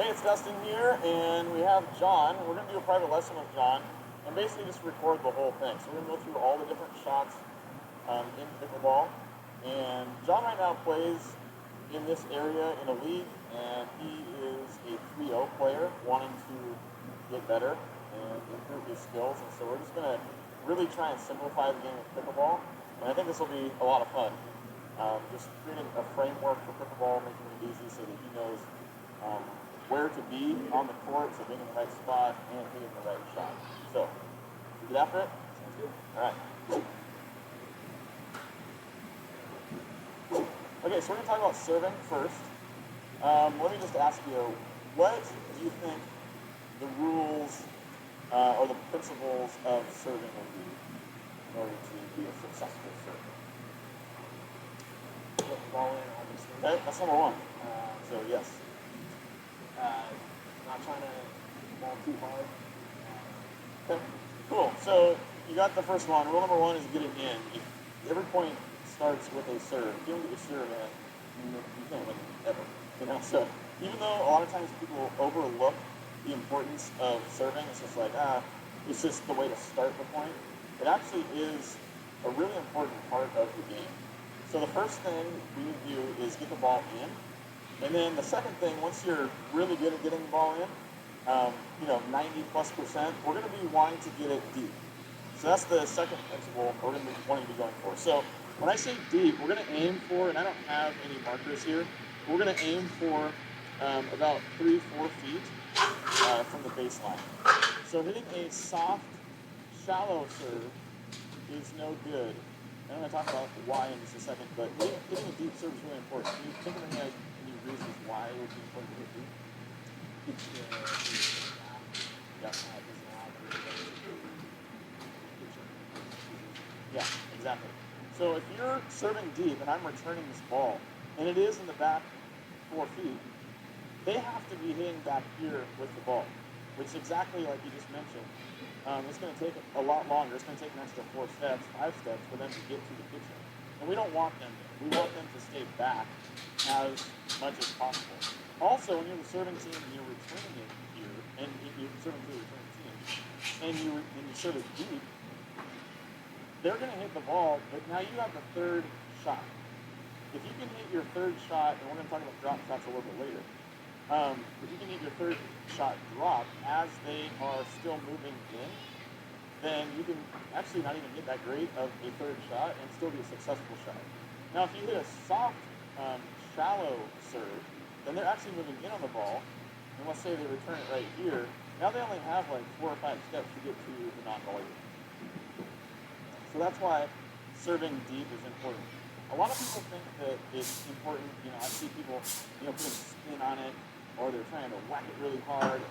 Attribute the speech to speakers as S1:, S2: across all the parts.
S1: Hey, it's Dustin here, and we have John. We're going to do a private lesson with John and basically just record the whole thing. So we're going to go through all the different shots in pickleball. And John right now plays in this area in a league, and he is a 3-0 player wanting to get better and improve his skills. And so we're just going to really try and simplify the game of pickleball. And I think this will be a lot of fun. Just creating a framework for pickleball, making it easy so that he knows where to be on the court, so being in the right spot and hitting the right shot. So, get after it? Sounds good. All right. Okay, so we're going to talk about serving first. Let me just ask you, what do you think the rules or the principles of serving would be in order to be a successful server?
S2: Put the ball in, obviously.
S1: Okay, that's number one. So, yes.
S2: Not trying to ball too hard.
S1: Okay, cool. So you got the first one. Rule number one is getting in. Every point starts with a serve. If you don't get your serve in, you can't win ever. So even though a lot of times people overlook the importance of serving, it's just like, it's just the way to start the point. It actually is a really important part of the game. So the first thing we need to do is get the ball in. And then the second thing, once you're really good at getting the ball in, 90+%, we're going to be wanting to get it deep. So that's the second principle we're going to be wanting to be going for. So when I say deep, we're going to aim for, and I don't have any markers here, we're going to aim for about 3-4 feet from the baseline. So hitting a soft, shallow serve is no good. And I'm going to talk about why in just a second, but hitting a deep serve is really important. Can you think of any reasons why it would be important to hit deep? Yeah, exactly. So if you're serving deep and I'm returning this ball, and it is in the back 4 feet, they have to be hitting back here with the ball, which exactly like you just mentioned, it's going to take a lot longer. It's going to take an extra 4 steps, 5 steps for them to get to the pitcher. And we don't want them there. We want them to stay back as much as possible. Also, when you're the serving team and you're returning it here, and you're serving to the returning team, and you serve it deep, they're going to hit the ball, but now you have the third shot. If you can hit your third shot, and we're going to talk about drop shots a little bit later, if you can hit your third shot drop as they are still moving in, then you can actually not even get that great of a third shot and still be a successful shot. Now, if you hit a soft, shallow serve, then they're actually moving in on the ball, and let's say they return it right here. Now they only have like 4 or 5 steps to get to the non-volley. So that's why serving deep is important. A lot of people think that it's important, I see people, putting spin on it, or they're trying to whack it really hard,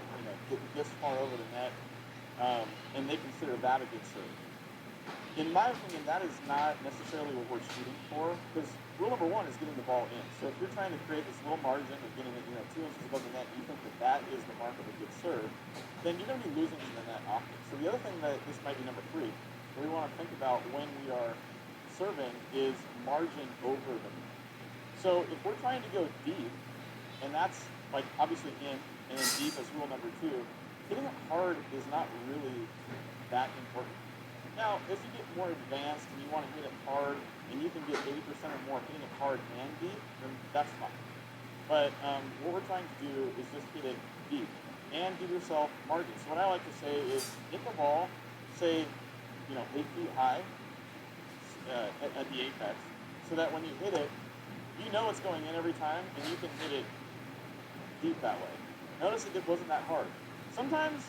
S1: get this far over the net, and they consider that a good serve. In my opinion, that is not necessarily what we're shooting for, because rule number one is getting the ball in. So if you're trying to create this little margin of getting it, 2 inches above the net, and you think that is the mark of a good serve, then you're going to be losing in the net often. So the other thing that this might be number 3, that we want to think about when we are serving is margin over the net. So if we're trying to go deep, and that's like obviously in and then deep as rule number 2, hitting it hard is not really that important. Now, as you get more advanced and you want to hit it hard, and you can get 80% or more hitting it hard and deep, then that's fine. But what we're trying to do is just hit it deep and give yourself margin. So what I like to say is hit the ball, say, 8 feet high at the apex, so that when you hit it, you know it's going in every time, and you can hit it deep that way. Notice it wasn't that hard. Sometimes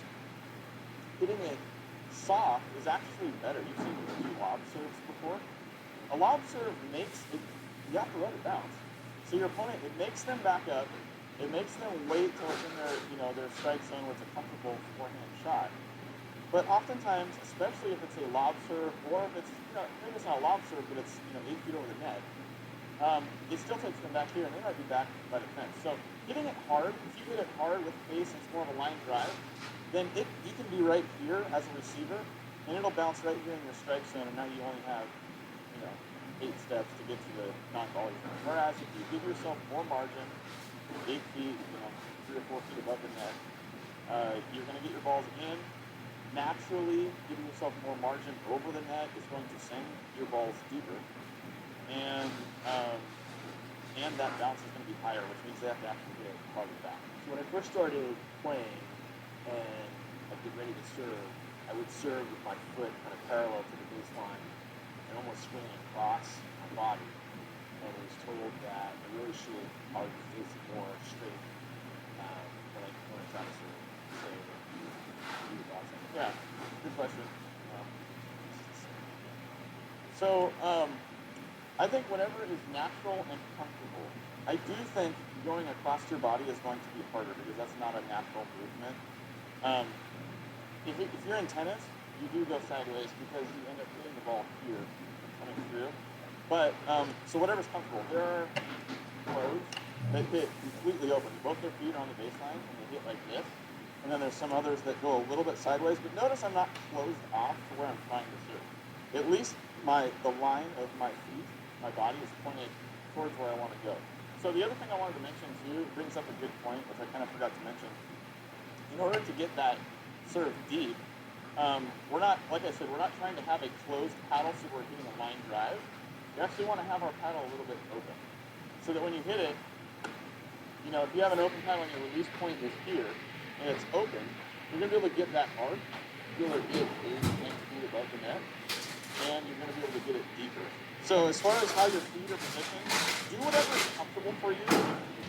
S1: hitting it soft is actually better. You've seen me do lob serves before. A lob serve makes it, you have to let it bounce. So your opponent, it makes them back up, it makes them wait till it's in their strike zone where it's a comfortable forehand shot. But oftentimes, especially if it's a lob serve, or if it's, maybe it's not a lob serve, but it's, 8 feet over the net, it still takes them back here, and they might be back by the fence. So hitting it hard, if you hit it hard with pace and it's more of a line drive, then you can be right here as a receiver, and it'll bounce right here in your strike zone, and now you only have, 8 steps to get to the non-volley zone. Whereas if you give yourself more margin, 8 feet, 3 or 4 feet above the net. You're going to get your balls in. Naturally, giving yourself more margin over the net is going to send your balls deeper, and that bounce is going to be higher, which means they have to actually get farther back.
S2: So when I first started playing and I'd get ready to serve, I would serve with my foot kind of parallel to the baseline and almost swing across my body. And I was told that I really should probably be facing more straight when I try to serve. So, do the boxing.
S1: Yeah, good question. So, I think whatever is natural and comfortable. I do think going across your body is going to be harder because that's not a natural movement. If you're in tennis, you do go sideways because you end up hitting the ball here coming through. But, so whatever's comfortable. There are throws that hit completely open. Both their feet are on the baseline and they hit like this. And then there's some others that go a little bit sideways. But notice I'm not closed off to where I'm trying to serve. At least the line of my feet, my body is pointed towards where I want to go. So the other thing I wanted to mention too brings up a good point, which I kind of forgot to mention. In order to get that serve deep, we're not, like I said, we're not trying to have a closed paddle so we're hitting a line drive. We actually want to have our paddle a little bit open, so that when you hit it, if you have an open paddle and your release point is here and it's open, you're going to be able to get that arc, you're going to be able to get 8 feet above the net, and you're going to be able to get it deeper. So as far as how your feet are positioned, do whatever is comfortable for you,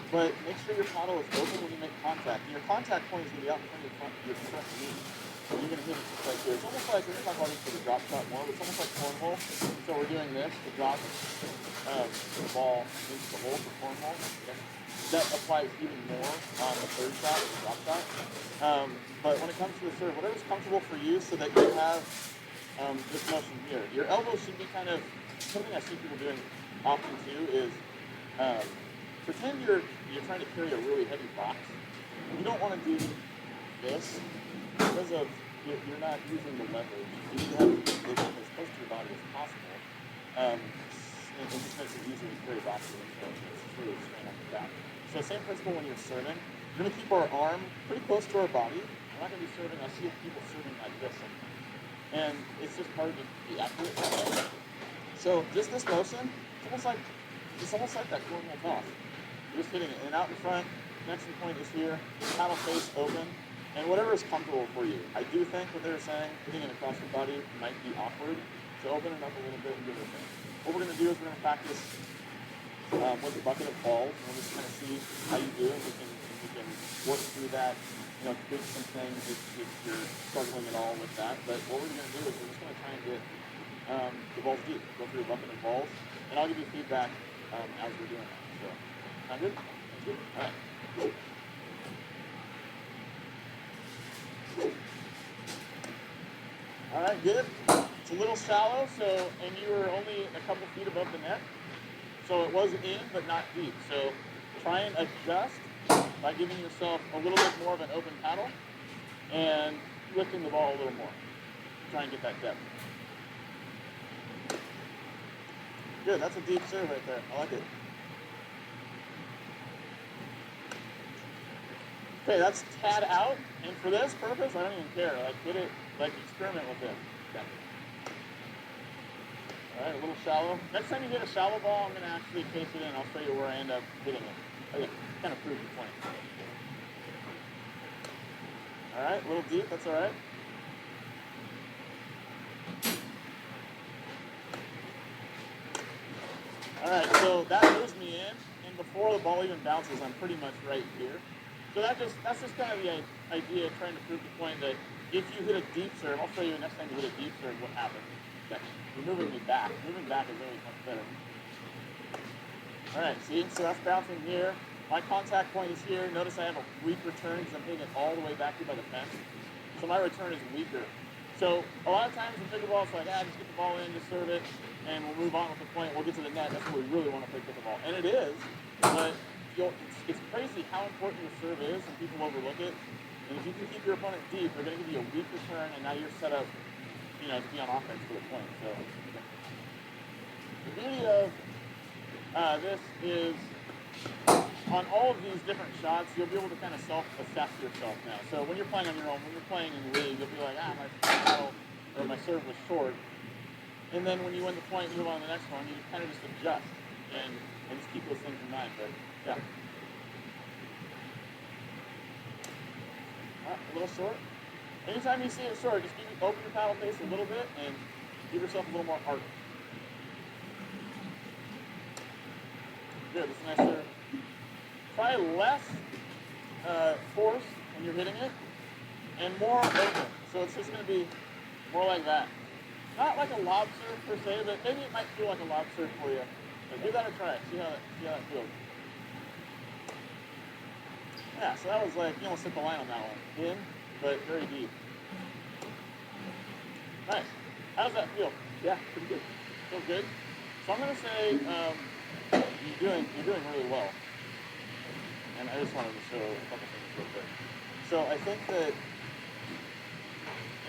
S1: but make sure your paddle is open when you make contact. And your contact point is going to be out in front of your front knee. So you're going to hit it just like here. It's almost like, we're going to talk about this for the drop shot more, but it's almost like cornhole. So we're doing this to drop the ball into the hole for cornhole. That applies even more on the third shot or the drop shot. But when it comes to the serve, whatever's comfortable for you so that you have this motion here. Your elbow should be kind of, something I see people doing often too is pretend you're trying to carry a really heavy box. You don't want to do this because of you're not using the leverage. You need to have it as close to your body as possible. It just makes it easier to carry boxes and it's really strain on the back. So same principle when you're serving. We're going to keep our arm pretty close to our body. We're not going to be serving. I see people serving like this sometimes. And it's just hard to be accurate. So just this motion, it's almost like that cornhole toss. You're just hitting it and out in front. Connection point is here. Paddle face open, and whatever is comfortable for you. I do think what they're saying, hitting it across your body might be awkward. So open it up a little bit and give it a thing. What we're going to do is we're going to practice with a bucket of balls, and we'll just kind of see how you do it. We can work through that. Tweak some things if you're struggling at all with that. But what we're going to do is we're just going to try and get the balls deep. Go through a bucket of balls, and I'll give you feedback as we're doing that. So, sound good? That's good. All right. All right, good. It's a little shallow, and you were only a couple feet above the net, so it was in but not deep. So try and adjust by giving yourself a little bit more of an open paddle and lifting the ball a little more. Try and get that depth. Good, that's a deep serve right there. I like it. Okay, that's tad out, and for this purpose, I don't even care. Hit it, experiment with it. Okay. All right, a little shallow. Next time you hit a shallow ball, I'm going to actually case it in. I'll show you where I end up hitting it. Okay, kind of prove the point. All right, a little deep, that's all right. All right, so that moves me in, and before the ball even bounces, I'm pretty much right here. So that's just kind of the idea, trying to prove the point that if you hit a deep serve, I'll show you next time you hit a deep serve what happens. Okay. You're moving me back. Moving back is always much better. All right, see, so that's bouncing here. My contact point is here. Notice I have a weak return because I'm hitting it all the way back here by the fence. So my return is weaker. So a lot of times in pickleball, it's like, just get the ball in, just serve it, and we'll move on with the point. We'll get to the net. That's what we really want to play pickleball. And it is, but it's crazy how important the serve is, and people overlook it. And if you can keep your opponent deep, they're going to give you a weak return, and now you're set up, to be on offense for the point. So the beauty of this is on all of these different shots, you'll be able to kind of self-assess yourself now. So when you're playing on your own, when you're playing in league, you'll be like, my paddle or my serve was short. And then when you win the point and move on to the next one, you kind of just adjust and just keep those things in mind. But yeah. A little short. Anytime you see it short, just open your paddle face a little bit and give yourself a little more arc. Good, it's a nice serve. Try less force when you're hitting it and more open. So it's just going to be more like that. Not like a lob serve per se, but maybe it might feel like a lob serve for you. But give that a try. See how that feels. Yeah, so that was like, you almost hit the line on that one. In, but very deep. Nice. How does that feel?
S2: Yeah, pretty good.
S1: Feel good? So I'm going to say you're doing really well. And I just wanted to show a couple things real quick. So I think that,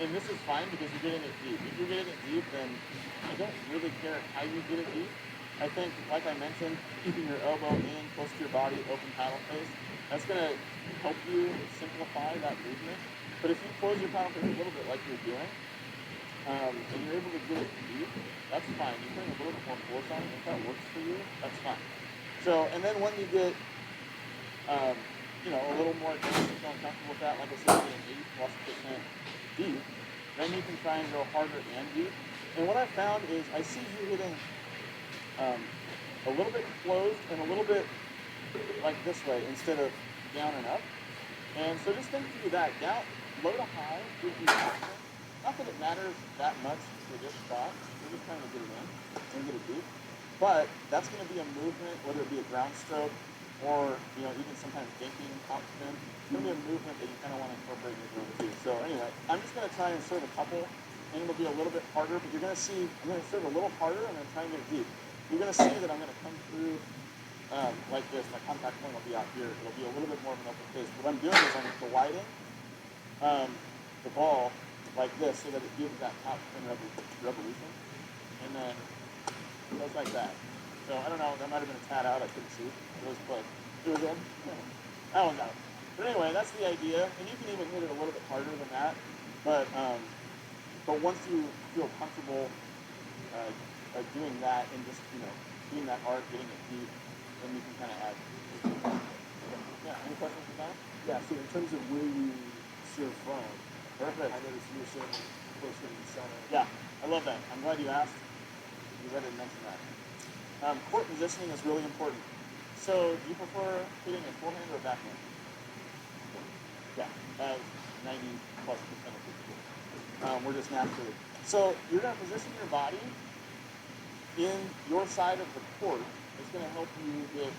S1: and this is fine because you're getting it deep. If you're getting it deep, then I don't really care how you get it deep. I think, like I mentioned, keeping your elbow in, close to your body, open paddle face, that's going to help you simplify that movement. But if you close your paddle face a little bit like you're doing, and you're able to get it deep, that's fine. You're putting a little bit more force on it. If that works for you, that's fine. So, and then when you get, a little more advanced and feeling comfortable with that, like I said, getting 80+% deep, then you can try and go harder and deep. And what I found is I see you hitting a little bit closed and a little bit like this way instead of down and up. And so just think through that. Down, low to high gives you action. Not that it matters that much for this shot. We're just trying to get it in and get it deep. But that's going to be a movement, whether it be a ground stroke or even sometimes dinking, top spin. It's going to be a movement that you kind of want to incorporate in your game too. So anyway, I'm just going to try and serve a couple, and it'll be a little bit harder. But you're going to see I'm going to serve a little harder. I'm going to try and get it deep. You're going to see that I'm going to come through like this. My contact point will be out here. It'll be a little bit more of an open face. What I'm doing is I'm gliding the ball like this so that it gives that top spin revolution, and then it goes like that. So I don't know, that might have been a tad out, I couldn't see. It was close. It was in? That one's out. But anyway, that's the idea, and you can even hit it a little bit harder than that. But once you feel comfortable doing that and just, doing that arc, getting it deep, then you can kind of add. Yeah, any questions for that?
S2: Yeah, so in terms of where you serve from,
S1: Perfect.
S2: I noticed you were serving closer to the center.
S1: Yeah, I love that. I'm glad you asked because I didn't mention that. Court positioning is really important. So do you prefer hitting a forehand or a backhand? Yeah, as 90+% of people. We're just naturally. So you're going to position your body in your side of the court. It's going to help you hit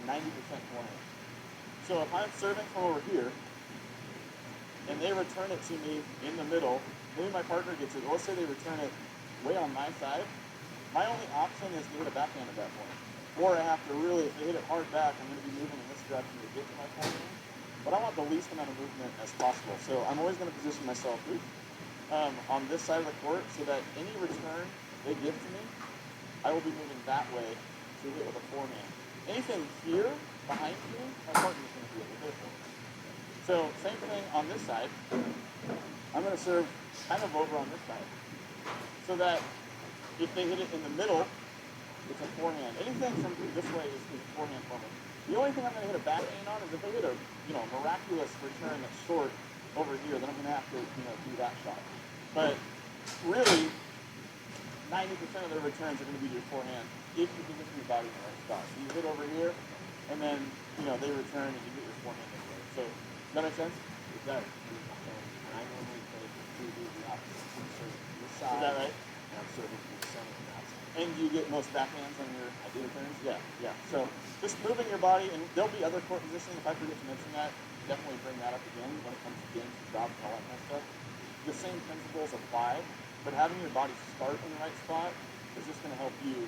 S1: 90% forehand. So if I'm serving from over here, and they return it to me in the middle, maybe my partner gets it. Let's say they return it way on my side. My only option is to hit a backhand at that point. Or I have to really, if they hit it hard back, I'm going to be moving in this direction to get to my forehand. But I want the least amount of movement as possible. So I'm always going to position myself on this side of the court so that any return they give to me, I will be moving that way to hit with a forehand. Anything here behind me, my partner's going to be able to hit it for me. So same thing on this side. I'm going to serve kind of over on this side so that if they hit it in the middle, it's a forehand. Anything from this way is a forehand for me. The only thing I'm going to hit a backhand on is if they hit a miraculous return that's short over here, then I'm going to have to do that shot. But really, 90% of their returns are going to be to your forehand if you position your body in the right spot. So you hit over here, and then they return and you get your forehand in there. So does that make sense?
S2: It does. And I normally play the opposite. I'm serving from this side.
S1: Is that right?
S2: And I'm serving from the center and outside.
S1: And you get most backhands on your returns? Yeah. So just moving your body, and there'll be other court positioning. If I forget to mention that, definitely bring that up again when it comes to games and drops and all that kind of stuff. The same principles apply, but having your body start in the right spot is just going to help you,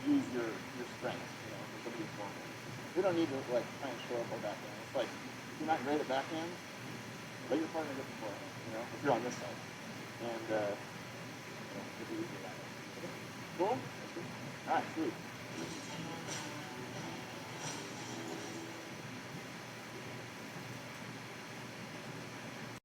S1: use your strength, for somebody's forehand. We don't need to try and show up our backhand. It's like if you're not great at backhand, let your partner get the forehand. If you're on this side, and it'll be easier that way. Okay. Cool. All right, sweet.